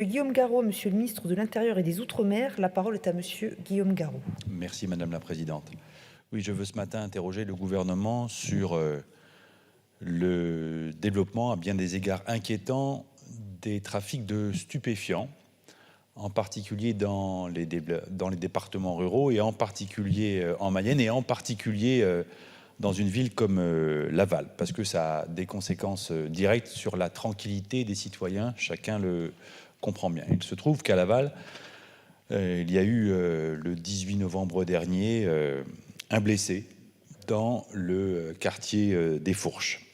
Guillaume Garot, Monsieur le ministre de l'Intérieur et des Outre-mer. La parole est à Monsieur Guillaume Garot. Merci Madame la Présidente. Oui, je veux ce matin interroger le gouvernement sur le développement à bien des égards inquiétants des trafics de stupéfiants, en particulier dans les départements ruraux et en particulier en Mayenne et en particulier dans une ville comme Laval, parce que ça a des conséquences directes sur la tranquillité des citoyens, chacun le comprend bien. Il se trouve qu'à Laval, il y a eu le 18 novembre dernier un blessé dans le quartier des Fourches.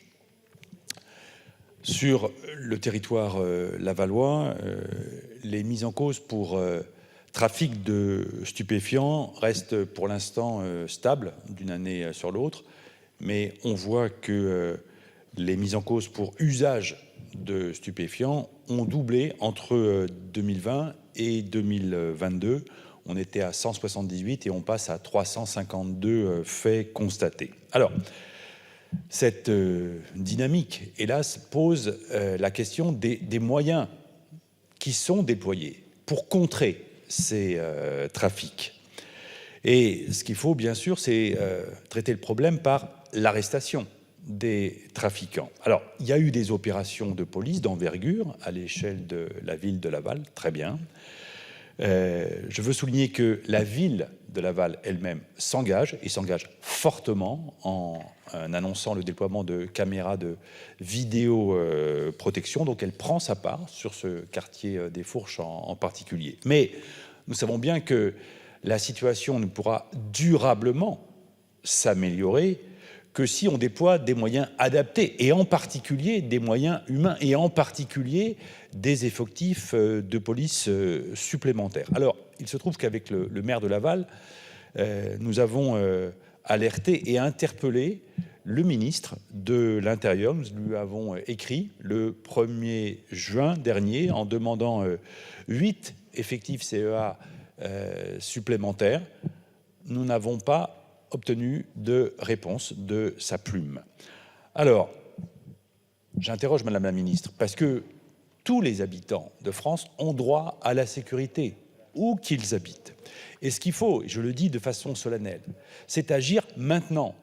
Sur le territoire lavallois, les mises en cause pour trafic de stupéfiants restent pour l'instant stables d'une année sur l'autre, mais on voit que les mises en cause pour usage de stupéfiants ont doublé entre 2020 et 2022. On était à 178 et on passe à 352 faits constatés. Alors, cette dynamique, hélas, pose la question des moyens qui sont déployés pour contrer ces trafics. Et ce qu'il faut, bien sûr, c'est traiter le problème par l'arrestation des trafiquants. Alors, il y a eu des opérations de police d'envergure à l'échelle de la ville de Laval, très bien. Je veux souligner que la ville de Laval elle-même s'engage, et s'engage fortement en annonçant le déploiement de caméras de vidéoprotection. Donc elle prend sa part sur ce quartier des Fourches en particulier. Mais nous savons bien que la situation ne pourra durablement s'améliorer que si on déploie des moyens adaptés, et en particulier des moyens humains, et en particulier des effectifs de police supplémentaires. Alors, il se trouve qu'avec le maire de Laval, nous avons alerté et interpellé le ministre de l'Intérieur. Nous lui avons écrit le 1er juin dernier en demandant 8 effectifs CEA supplémentaires. Nous n'avons pas obtenu de réponse de sa plume. Alors, j'interroge Madame la Ministre, parce que tous les habitants de France ont droit à la sécurité, où qu'ils habitent. Et ce qu'il faut, et je le dis de façon solennelle, c'est agir maintenant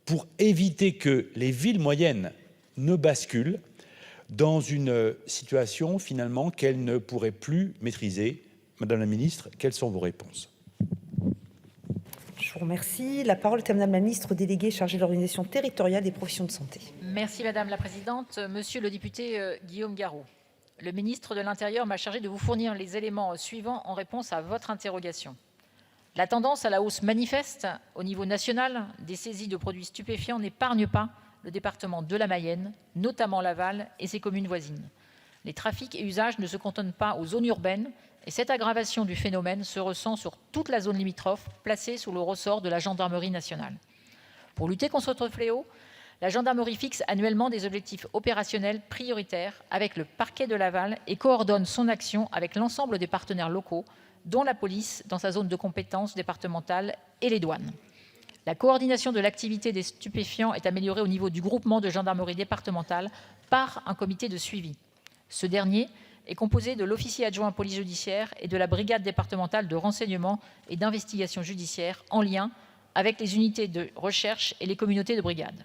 pour éviter que les villes moyennes ne basculent dans une situation finalement qu'elles ne pourraient plus maîtriser. Madame la Ministre, quelles sont vos réponses ? Je vous remercie. La parole est à Madame la ministre déléguée chargée de l'organisation territoriale des professions de santé. Merci Madame la Présidente. Monsieur le député Guillaume Garot, le ministre de l'Intérieur m'a chargé de vous fournir les éléments suivants en réponse à votre interrogation. La tendance à la hausse manifeste au niveau national des saisies de produits stupéfiants n'épargne pas le département de la Mayenne, notamment Laval et ses communes voisines. Les trafics et usages ne se cantonnent pas aux zones urbaines et cette aggravation du phénomène se ressent sur toute la zone limitrophe placée sous le ressort de la gendarmerie nationale. Pour lutter contre ce fléau, la gendarmerie fixe annuellement des objectifs opérationnels prioritaires avec le parquet de Laval et coordonne son action avec l'ensemble des partenaires locaux, dont la police dans sa zone de compétence départementale et les douanes. La coordination de l'activité des stupéfiants est améliorée au niveau du groupement de gendarmerie départementale par un comité de suivi. Ce dernier est composé de l'officier adjoint police judiciaire et de la brigade départementale de renseignement et d'investigation judiciaire en lien avec les unités de recherche et les communautés de brigade.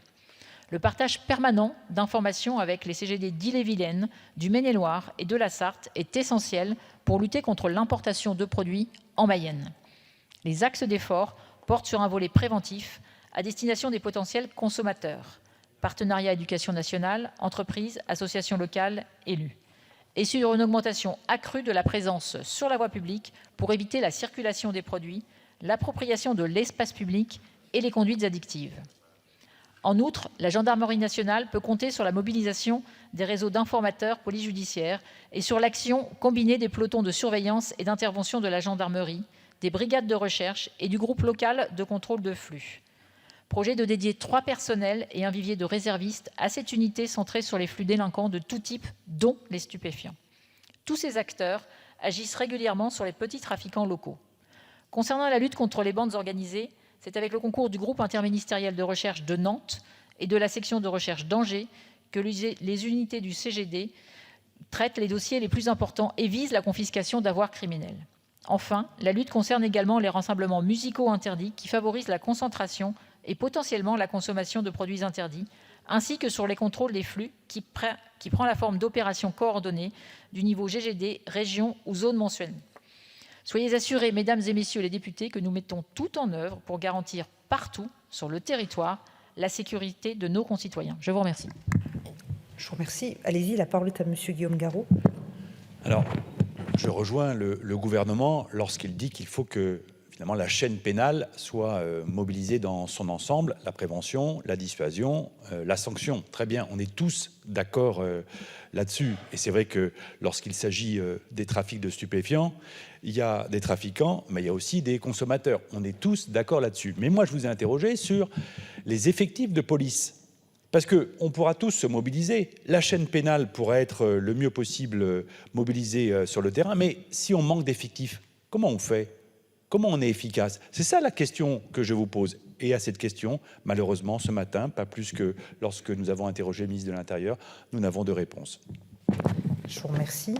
Le partage permanent d'informations avec les CGD d'Ille-et-Vilaine, du Maine-et-Loire et de la Sarthe est essentiel pour lutter contre l'importation de produits en Mayenne. Les axes d'effort portent sur un volet préventif à destination des potentiels consommateurs, partenariat éducation nationale, entreprises, associations locales, élus, et sur une augmentation accrue de la présence sur la voie publique pour éviter la circulation des produits, l'appropriation de l'espace public et les conduites addictives. En outre, la gendarmerie nationale peut compter sur la mobilisation des réseaux d'informateurs police judiciaire et sur l'action combinée des pelotons de surveillance et d'intervention de la gendarmerie, des brigades de recherche et du groupe local de contrôle de flux. Projet de dédier 3 personnels et un vivier de réservistes à cette unité centrée sur les flux délinquants de tout type, dont les stupéfiants. Tous ces acteurs agissent régulièrement sur les petits trafiquants locaux. Concernant la lutte contre les bandes organisées, c'est avec le concours du groupe interministériel de recherche de Nantes et de la section de recherche d'Angers que les unités du CGD traite les dossiers les plus importants et vise la confiscation d'avoirs criminels. Enfin, la lutte concerne également les rassemblements musicaux interdits qui favorisent la concentration et potentiellement la consommation de produits interdits, ainsi que sur les contrôles des flux qui prend la forme d'opérations coordonnées du niveau GGD, région ou zone mensuelle. Soyez assurés, mesdames et messieurs les députés, que nous mettons tout en œuvre pour garantir partout sur le territoire la sécurité de nos concitoyens. Je vous remercie. Je vous remercie. Allez-y, la parole est à Monsieur Guillaume Garot. Alors, je rejoins le gouvernement lorsqu'il dit qu'il faut que finalement la chaîne pénale soit mobilisée dans son ensemble, la prévention, la dissuasion, la sanction. Très bien, on est tous d'accord là-dessus. Et c'est vrai que lorsqu'il s'agit des trafics de stupéfiants, il y a des trafiquants, mais il y a aussi des consommateurs. On est tous d'accord là-dessus. Mais moi, je vous ai interrogé sur les effectifs de police. Parce qu'on pourra tous se mobiliser. La chaîne pénale pourra être le mieux possible mobilisée sur le terrain. Mais si on manque d'effectifs, comment on fait ? Comment on est efficace? C'est ça la question que je vous pose. Et à cette question, malheureusement, ce matin, pas plus que lorsque nous avons interrogé le ministre de l'Intérieur, nous n'avons de réponse. Je vous remercie.